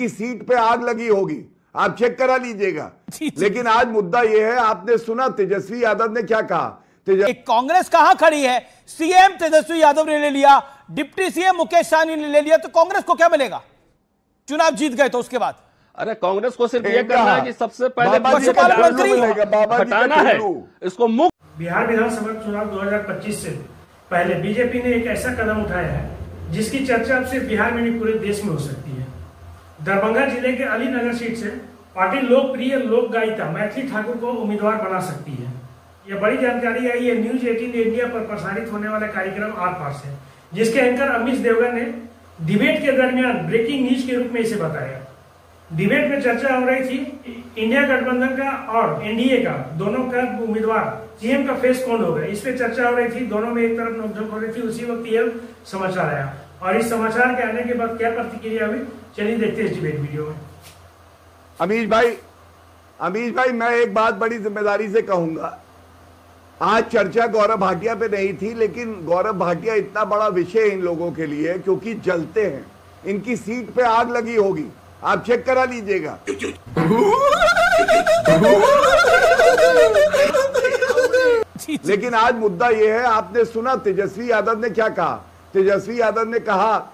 इनकी सीट पे आग लगी होगी, आप चेक करा लीजिएगा। लेकिन आज मुद्दा यह है, आपने सुना तेजस्वी यादव ने क्या कहा। कांग्रेस कहां खड़ी है? सीएम तेजस्वी यादव ने ले लिया, डिप्टी सीएम मुकेश सहनी ने ले लिया, तो कांग्रेस को क्या मिलेगा? चुनाव जीत गए तो उसके बाद अरे कांग्रेस को सिर्फ ये करना है कि सबसे पहले हटाना है इसको मुक्त। बिहार विधानसभा चुनाव 2025 से पहले बीजेपी ने एक ऐसा कदम उठाया है जिसकी चर्चा अब सिर्फ बिहार में नहीं पूरे देश में हो सकती है। दरभंगा जिले के अलीनगर सीट से पार्टी लोकप्रिय लोक गायिका मैथिली ठाकुर को उम्मीदवार बना सकती है। यह बड़ी जानकारी आई है न्यूज 18 इंडिया पर प्रसारित होने वाले कार्यक्रम आर पार से, जिसके एंकर अमित देवगन ने डिबेट के दरमियान ब्रेकिंग न्यूज के रूप में इसे बताया। डिबेट में चर्चा हो रही थी इंडिया गठबंधन का और एनडीए का, दोनों का उम्मीदवार सीएम का फेस कौन होगा, इस पे चर्चा हो रही थी। दोनों में एक तरफ नोकझोंक हो रही थी। उसी वक्त यह समाचार आया और इस समाचार के आने के बाद क्या प्रतिक्रिया हुई, चलिए देखते हैं इस डिबेट वीडियो में। अमीश भाई मैं एक बात बड़ी जिम्मेदारी से कहूंगा, आज चर्चा गौरव भाटिया पे नहीं थी, लेकिन गौरव भाटिया इतना बड़ा विषय इन लोगों के लिए क्योंकि जलते हैं, इनकी सीट पे आग लगी होगी, आप चेक करा लीजिएगा। लेकिन आज मुद्दा यह है, आपने सुना तेजस्वी यादव ने क्या कहा। तेजस्वी यादव ने कहा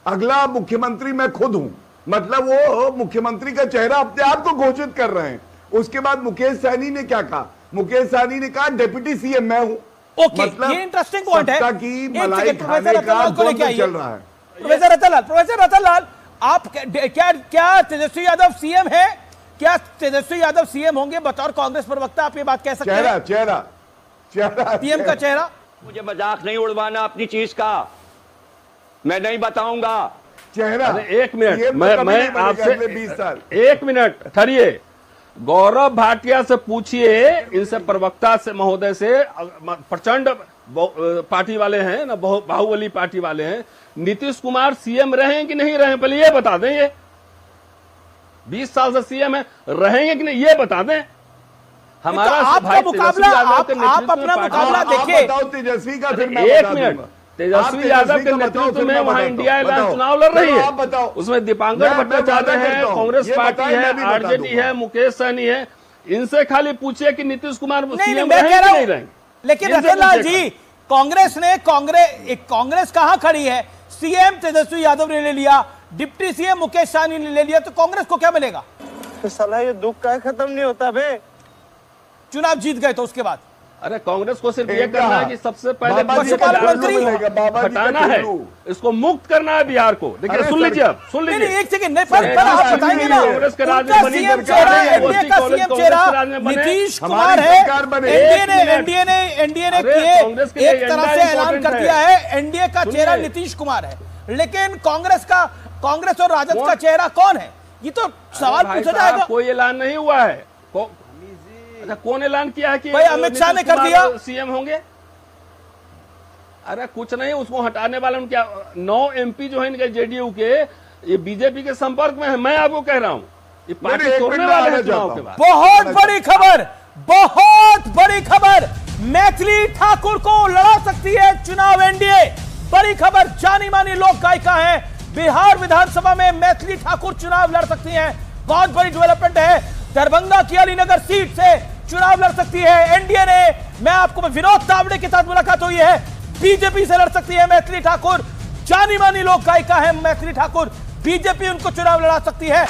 अगला मुख्यमंत्री मैं खुद हूं, मतलब वो मुख्यमंत्री का चेहरा अपने आप को घोषित कर रहे हैं। उसके बाद मुकेश सहनी ने क्या कहा, मुकेश सहनी ने कहा डिप्टी सीएम मैं हूं। मतलब ये इंटरेस्टिंग पॉइंट है कि मलाई खाने का चल रहा है। प्रोफेसर रतन लाल, आप क्या तेजस्वी यादव सीएम है? क्या तेजस्वी यादव सीएम होंगे बतौर कांग्रेस प्रवक्ता? आप ये बात कह सकते हैं? चेहरा सीएम का चेहरा। मुझे मजाक नहीं उड़वाना अपनी चीज का, मैं नहीं बताऊंगा चेहरा। एक मिनट, मैं आपसे 20 साल 1 मिनट ठहरिए। गौरव भाटिया से पूछिए, इनसे प्रवक्ता से महोदय से, प्रचंड पार्टी वाले हैं ना, बाहुबली पार्टी वाले हैं, नीतीश कुमार सीएम रहे कि नहीं रहे, पहले ये बता दें। ये 20 साल से सीएम है, रहेंगे कि नहीं ये बता दें। हमारा आपका मुकाबला, आप अपना मुकाबला देखिए। तेजस्वी का फिर 1 मिनट, तेजस्वी यादव के नेतृत्व में वहां इंडिया अलायंस चुनाव लड़ रही है। उसमें दीपांकर भट्टाचार्य है, कांग्रेस पार्टी है, आरजेडी है, मुकेश सहनी है। इनसे खाली पूछिए कि नीतीश कुमार सीएम नहीं रहेंगे। लेकिन रतन लाल जी, कांग्रेस कहां खड़ी है? सीएम तेजस्वी यादव ने ले लिया, डिप्टी सीएम मुकेश सहनी ने ले लिया, तो कांग्रेस को क्या मिलेगा? तो साला ये दुख का खत्म नहीं होता बे। चुनाव जीत गए तो उसके बाद अरे कांग्रेस को सिर्फ ये करना है कि सबसे पहले हटाना है, इसको मुक्त करना है बिहार को। देखिए सुन लीजिए, आप सुन लीजिए एक सेकंड, आप बताएंगे ना। कांग्रेस का सीएम चेहरा, एनडीए का सीएम चेहरा नीतीश कुमार है। एनडीए ने किए एक तरह से ऐलान कर दिया है, एनडीए का चेहरा नीतीश कुमार है, लेकिन कांग्रेस और राजद का चेहरा कौन है? ये तो सवाल पूछा जाएगा। कोई ऐलान नहीं हुआ है। कौन ऐलान किया है कि भाई अमित शाह ने कर दिया सीएम होंगे? अरे कुछ नहीं, उसको हटाने वाले क्या 9 एमपी जो है इनके जेडीयू के, ये बीजेपी के संपर्क में है। मैं आपको कह रहा हूं ये पार्टी तोड़ने वाले हैं चुनाव के बाद। बहुत बड़ी खबर, बहुत बड़ी खबर, मैथिली ठाकुर को लड़ा सकती है चुनाव एनडीए। बड़ी खबर, जानी मानी लोक गायिका है, बिहार विधानसभा में मैथिली ठाकुर चुनाव लड़ सकती है। बहुत बड़ी डेवलपमेंट है। दरभंगा की अलीनगर सीट से चुनाव लड़ सकती है एनडीए ने। मैं आपको विनोद तावड़े के साथ मुलाकात हुई है, बीजेपी से लड़ सकती है मैथिली ठाकुर। जानी मानी लोक गायिका है मैथिली ठाकुर, बीजेपी उनको चुनाव लड़ा सकती है।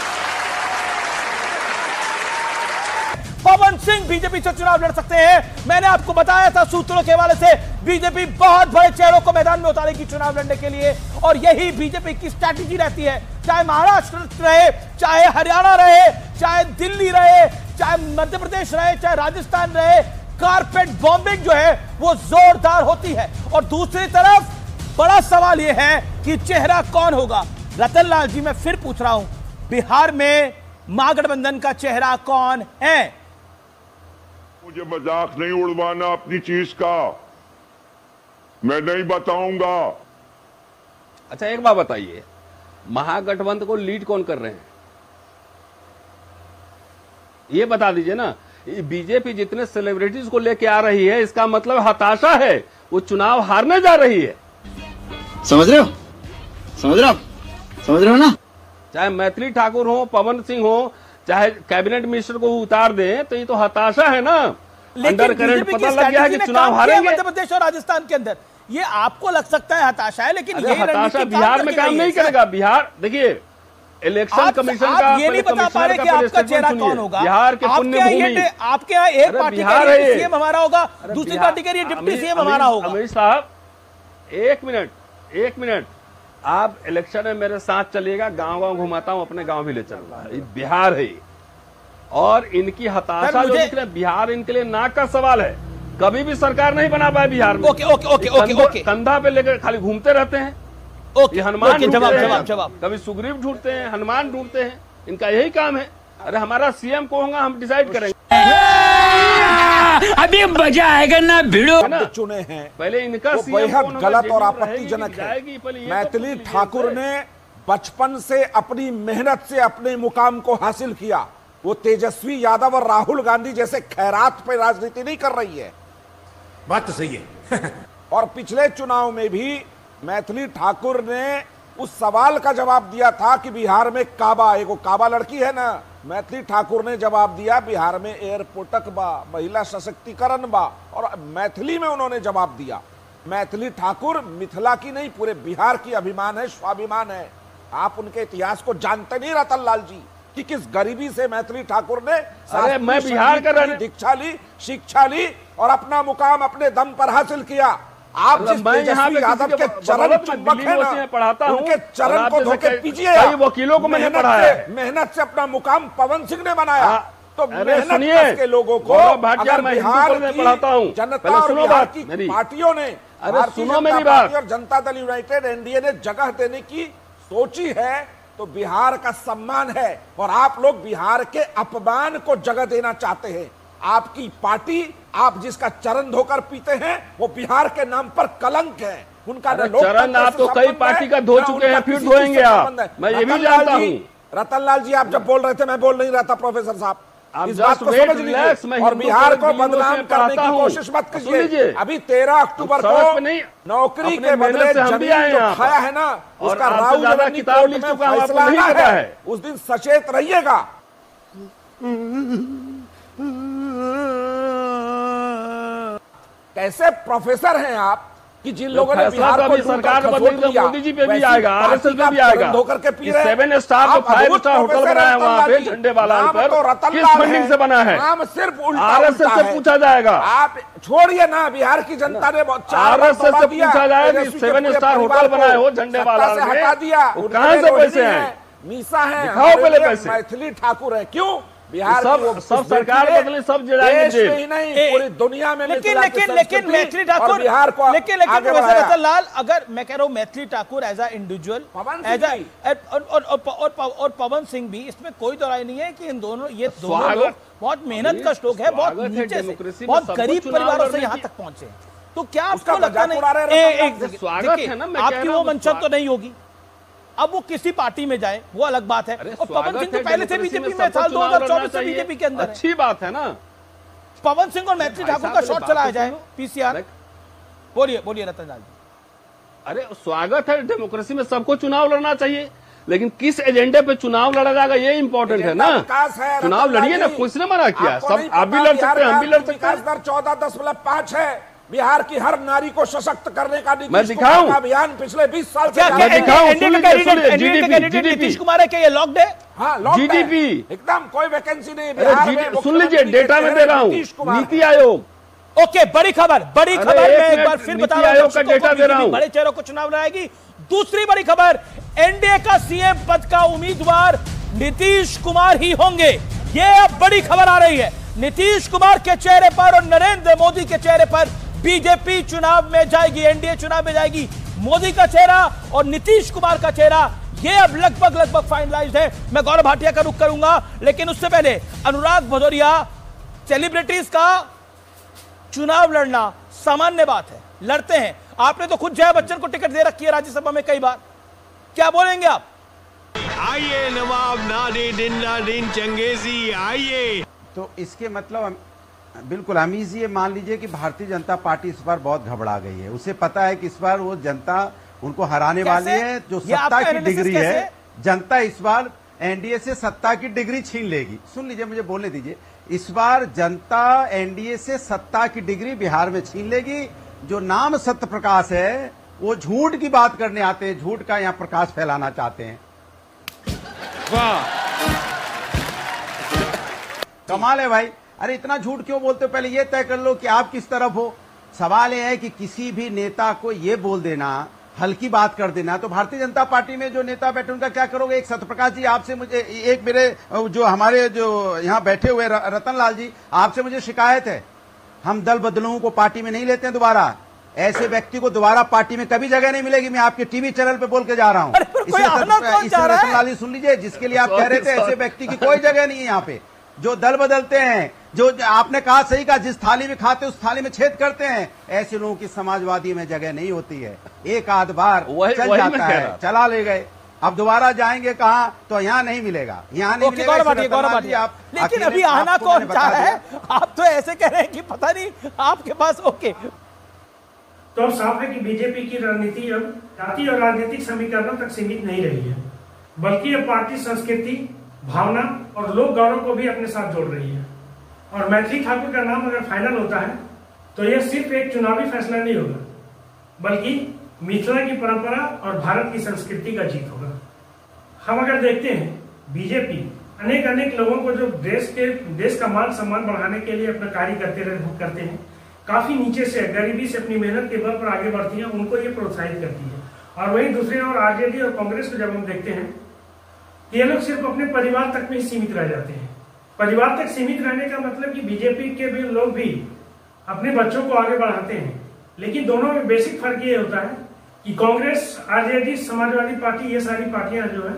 पवन सिंह बीजेपी से चुनाव लड़ सकते हैं। मैंने आपको बताया था सूत्रों के हवाले से, बीजेपी बहुत बड़े चेहरों को मैदान में उतारेगी चुनाव लड़ने के लिए, और यही बीजेपी की स्ट्रैटेजी रहती है। चाहे महाराष्ट्र रहे, चाहे हरियाणा रहे, चाहे दिल्ली रहे, चाहे मध्य प्रदेश रहे, चाहे राजस्थान रहे, कारपेट बॉम्बिंग जो है वो जोरदार होती है। और दूसरी तरफ बड़ा सवाल यह है कि चेहरा कौन होगा। रतन लाल जी, मैं फिर पूछ रहा हूं, बिहार में महागठबंधन का चेहरा कौन है? मुझे मजाक नहीं उड़वाना अपनी चीज का, मैं नहीं बताऊंगा। अच्छा एक बात बताइए, महागठबंधन को लीड कौन कर रहे हैं ये बता दीजिए ना। बीजेपी जितने सेलिब्रिटीज को लेके आ रही है, इसका मतलब हताशा है, वो चुनाव हारने जा रही है। समझ रहे हो? समझ रहे हो ना? चाहे मैथिली ठाकुर हो, पवन सिंह हो, चाहे कैबिनेट मिनिस्टर को उतार दें, तो ये तो हताशा है ना। अंडर करंट पता लग गया है कि चुनाव हारेंगे मध्य प्रदेश और राजस्थान के अंदर। ये आपको लग सकता है हताशा है, लेकिन ये हताशा बिहार में काम नहीं करेगा। बिहार देखिए, इलेक्शन कमेशन का ये नहीं बता पा रहे कि आपका चेहरा कौन होगा। बिहार के पुण्य भूमि, आपके यहाँ एक पार्टी का सीएम हमारा होगा, दूसरी पार्टी का डिप्टी सीएम हमारा होगा। अमित साहब, एक मिनट, आप इलेक्शन में मेरे साथ चलिएगा, गांव घुमाता हूं, अपने गांव भी ले चलूंगा। बिहार है और इनकी हताशा जो दिख रही है, बिहार इनके लिए नाक का सवाल है। कभी भी सरकार नहीं बना पाए बिहार में। ओके। कंधा पे लेकर खाली घूमते रहते हैं। ये हनुमान जवाब कभी सुग्रीव ढूंढते हैं, हनुमान ढूंढते हैं, इनका यही काम है। अरे हमारा सीएम को होगा, हम डिसाइड करेंगे। अभी मजा आएगा ना भिड़ो। चुने हैं पहले इनका बेहद गलत और आपत्तिजनक है। मैथिली ठाकुर ने बचपन से अपनी मेहनत से अपने मुकाम को हासिल किया। वो तेजस्वी यादव और राहुल गांधी जैसे खैरात पे राजनीति नहीं कर रही है। बात तो सही है। और पिछले चुनाव में भी मैथिली ठाकुर ने उस सवाल का जवाब दिया था कि बिहार में काबा, एक काबा लड़की है ना, मैथिली ठाकुर ने जवाब दिया बिहार में एयरपोर्टक बा, महिला सशक्तिकरण बा, और मैथिली में उन्होंने जवाब दिया। मैथिली ठाकुर मिथिला की नहीं, पूरे बिहार की अभिमान है, स्वाभिमान है। आप उनके इतिहास को जानते नहीं रतन लाल जी, कि किस गरीबी से मैथिली ठाकुर ने मैं बिहार का दीक्षा ली, शिक्षा ली और अपना मुकाम अपने दम पर हासिल किया। आप जिस तेजस्वी यादव के चरण चुंबक है ना, पढ़ाता हूं, उनके चरण को धोके पीजिए। कई वकीलों को मैंने पढ़ाया है। मेहनत से अपना मुकाम पवन सिंह ने बनाया। तो मेहनत के लोगों को अगर बिहार की जनता और बिहार की पार्टियों ने, भारतीय जनता पार्टी और जनता दल यूनाइटेड एनडीए ने जगह देने की सोची है, तो बिहार का सम्मान है। और आप लोग बिहार के अपमान को जगह देना चाहते हैं। आपकी पार्टी, आप जिसका चरण धोकर पीते हैं, वो बिहार के नाम पर कलंक है। उनका चरण आप तो कई पार्टी का धो चुके हैं, फिर धोएंगे आप। मैं ये भी जानता हूँ। रतन लाल जी, आप जब बोल रहे थे मैं बोल नहीं रहा था, प्रोफेसर साहब, इस बात को समझ लीजिए। और बिहार को बदनाम करने की कोशिश मत कीजिए। अभी 13 अक्टूबर को नौकरी के बदले जमीन जो खाया है ना, उसका राहुल गांधी कोर्ट में फैसला आना है। उस दिन सचेत रहिएगा। कैसे प्रोफेसर हैं आप कि जिन लोगों ने बिहार को सरकार बदली, मोदी जी पे भी आएगा, आरएसएस पे भी आएगा। 7 स्टार तो 5 स्टार होटल बनाया वहां पे झंडे वाला पर, किस फंडिंग से बना है? नाम सिर्फ आरएसएस से पूछा जाएगा। आप छोड़िए ना, बिहार की जनता ने आरएसएस से पूछा जाएगा कि 7 स्टार होटल बनाए हो झंडे वाला, हटा दिया। कहां से पैसे हैं? मीसा है, दिखाओ पहले पैसे। मैथिली ठाकुर है, क्यों? बिहार सब सरकार बदले, सब जड़ाएंगे नहीं, पूरी दुनिया में। लेकिन मैथिली ठाकुर, बिहार को लेकिन प्रोफेसर रतन लाल, अगर मैं कह रहा हूं Maithili Thakur as a individual, और पवन सिंह भी, इसमें कोई दो राय नहीं है कि इन दोनों, ये दोनों लोग बहुत मेहनत कश लोग हैं, बहुत नीचे से, बहुत गरीब परिवारों से यहाँ तक पहुंचे। तो क्या आपको लगता नहीं, आपकी वो मंशा तो नहीं होगी? अब वो किसी पार्टी में जाए वो अलग बात है। और पवन सिंह तो पहले से बीजेपी में, साल 2024 से बीजेपी के अंदर है। अच्छी बात है ना। पवन सिंह और मैथिली ठाकुर का शॉट चलाया जाए पीसीआर। बोलिए रतन लाल। अरे स्वागत है, डेमोक्रेसी में सबको चुनाव लड़ना चाहिए, लेकिन किस एजेंडे पे चुनाव लड़ा जाएगा ये इंपॉर्टेंट है ना। चुनाव लड़िए ना, किसने मना किया? सब आप भी लड़ सकते हैं, हम भी लड़ सकते हैं। 14.5 है। बिहार की हर नारी को सशक्त करने का मैं दिखाऊं अभियान पिछले 20 साल से नीतीश कुमार है कि ये लॉक्ड है? हाँ, जीडीपी एकदम कोई वैकेंसी नहीं बिहार में। सुन लीजिए, डेटा में दे रहा हूँ, नीति आयोग। ओके, बड़ी खबर मैं एक बार फिर बता रहा हूं, का डेटा दे रहा हूं। बड़े चेहरों को चुनाव लड़ाएगी। दूसरी बड़ी खबर, एनडीए का सीएम पद का उम्मीदवार नीतीश कुमार ही होंगे। ये अब बड़ी खबर आ रही है। नीतीश कुमार के चेहरे पर और नरेंद्र मोदी के चेहरे पर बीजेपी चुनाव में जाएगी, एनडीए चुनाव में जाएगी। मोदी का चेहरा और नीतीश कुमार का चेहरा ये अब लगभग फाइनलाइज्ड है। मैं गौरव भाटिया का रुख करूंगा, लेकिन उससे पहले अनुराग भदौरिया, सेलिब्रिटीज का चुनाव लड़ना सामान्य बात है, लड़ते हैं। आपने तो खुद जया बच्चन को टिकट दे रखी है राज्यसभा में कई बार, क्या बोलेंगे आप? आइए नवाब नादिन चंगेजी, आइए। तो इसके मतलब बिल्कुल हमीज ये मान लीजिए कि भारतीय जनता पार्टी इस बार बहुत घबरा गई है। उसे पता है कि इस बार वो जनता उनको हराने वाली है। जो सत्ता की डिग्री है जनता इस बार एनडीए से सत्ता की डिग्री छीन लेगी। सुन लीजिए, मुझे बोलने दीजिए। इस बार जनता एनडीए से सत्ता की डिग्री बिहार में छीन लेगी। जो नाम सत्य प्रकाश है वो झूठ की बात करने आते हैं, झूठ का यहां प्रकाश फैलाना चाहते हैं। वाह, कमाल है भाई। अरे इतना झूठ क्यों बोलते हो? पहले ये तय कर लो कि आप किस तरफ हो। सवाल यह है कि किसी भी नेता को ये बोल देना, हल्की बात कर देना, तो भारतीय जनता पार्टी में जो नेता बैठे उनका क्या करोगे? एक सत्यप्रकाश जी, आपसे मुझे एक मेरे जो हमारे जो यहाँ बैठे हुए रतन लाल जी, आपसे मुझे शिकायत है। हम दल बदलुओं को पार्टी में नहीं लेते हैं दोबारा। ऐसे व्यक्ति को दोबारा पार्टी में कभी जगह नहीं मिलेगी। मैं आपके टीवी चैनल पे बोल के जा रहा हूँ। इसलिए रतन लाल जी सुन लीजिए, जिसके लिए आप कह रहे थे ऐसे व्यक्ति की कोई जगह नहीं है यहाँ पे। जो दल बदलते हैं, जो आपने कहा सही कहा, जिस थाली में खाते उस थाली में छेद करते हैं, ऐसे लोगों की समाजवादी में जगह नहीं होती है। एक आध बार चल जाता है, चला ले गए, अब दोबारा जाएंगे कहाँ? तो यहाँ नहीं मिलेगा, यहाँ नहीं मिलेगा। लेकिन अभी आना कौन चाह रहा है? आप तो ऐसे कह रहे हैं कि पता नहीं आपके पास। ओके, तो अब साफ है कि बीजेपी की रणनीति अब जाति और राजनीतिक समीकरणों तक सीमित नहीं रही है, बल्कि अब पार्टी संस्कृति, भावना और लोक गौरव को भी अपने साथ जोड़ रही है। और मैथिली ठाकुर का नाम अगर फाइनल होता है तो यह सिर्फ एक चुनावी फैसला नहीं होगा, बल्कि मिथिला की परंपरा और भारत की संस्कृति का जीत होगा। हम अगर देखते हैं, बीजेपी अनेक लोगों को जो देश का मान सम्मान बढ़ाने के लिए अपना कार्य करते हैं, काफी नीचे से गरीबी से अपनी मेहनत के बल पर आगे बढ़ती है, उनको ये प्रोत्साहित करती है। और वहीं दूसरी ओर आरजेडी और कांग्रेस को जब हम देखते हैं, ये लोग सिर्फ अपने परिवार तक में ही सीमित रह जाते हैं। परिवार तक सीमित रहने का मतलब कि बीजेपी के भी लोग भी अपने बच्चों को आगे बढ़ाते हैं, लेकिन दोनों में बेसिक फर्क ये होता है कि कांग्रेस, आरजेडी, समाजवादी पार्टी, ये सारी पार्टियां जो है,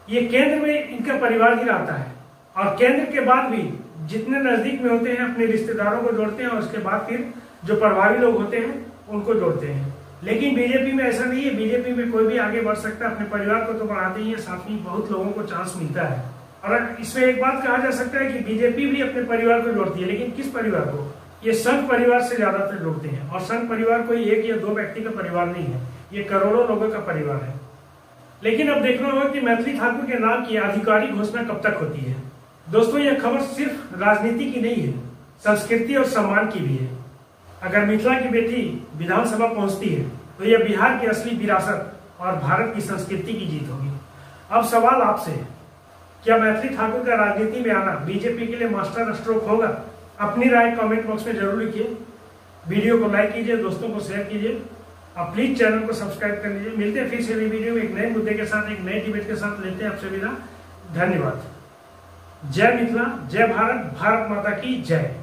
ये केंद्र में इनका परिवार ही रहता है, और केंद्र के बाद भी जितने नजदीक में होते हैं अपने रिश्तेदारों को जोड़ते हैं, और उसके बाद फिर जो प्रभावी लोग होते हैं उनको जोड़ते हैं। लेकिन बीजेपी में ऐसा नहीं है। बीजेपी में कोई भी आगे बढ़ सकता है, अपने परिवार को तो बढ़ाते ही है, साथ ही बहुत लोगों को चांस मिलता है। और इसमें एक बात कहा जा सकता है कि बीजेपी भी अपने परिवार को जोड़ती है, लेकिन किस परिवार को? ये संघ परिवार से ज्यादातर जोड़ते हैं, और संघ परिवार कोई एक या दो व्यक्ति का परिवार नहीं है, ये करोड़ों लोगों का परिवार है। लेकिन अब देखना होगा कि मैथिली ठाकुर के नाम की आधिकारिक घोषणा कब तक होती है। दोस्तों, यह खबर सिर्फ राजनीति की नहीं है, संस्कृति और सम्मान की भी है। अगर मिथिला की बेटी विधानसभा पहुंचती है तो यह बिहार की असली विरासत और भारत की संस्कृति की जीत होगी। अब सवाल आपसे है, क्या मैथिली ठाकुर का राजनीति में आना बीजेपी के लिए मास्टर स्ट्रोक होगा? अपनी राय कमेंट बॉक्स में जरूर लिखिए। वीडियो को लाइक कीजिए, दोस्तों को शेयर कीजिए, आप प्लीज चैनल को सब्सक्राइब कर लीजिए। मिलते हैं फिर से नई वीडियो में एक नए मुद्दे के साथ, एक नए डिबेट के साथ। लेते हैं आपसे विदा। धन्यवाद। जय मिथिला, जय भारत, भारत माता की जय।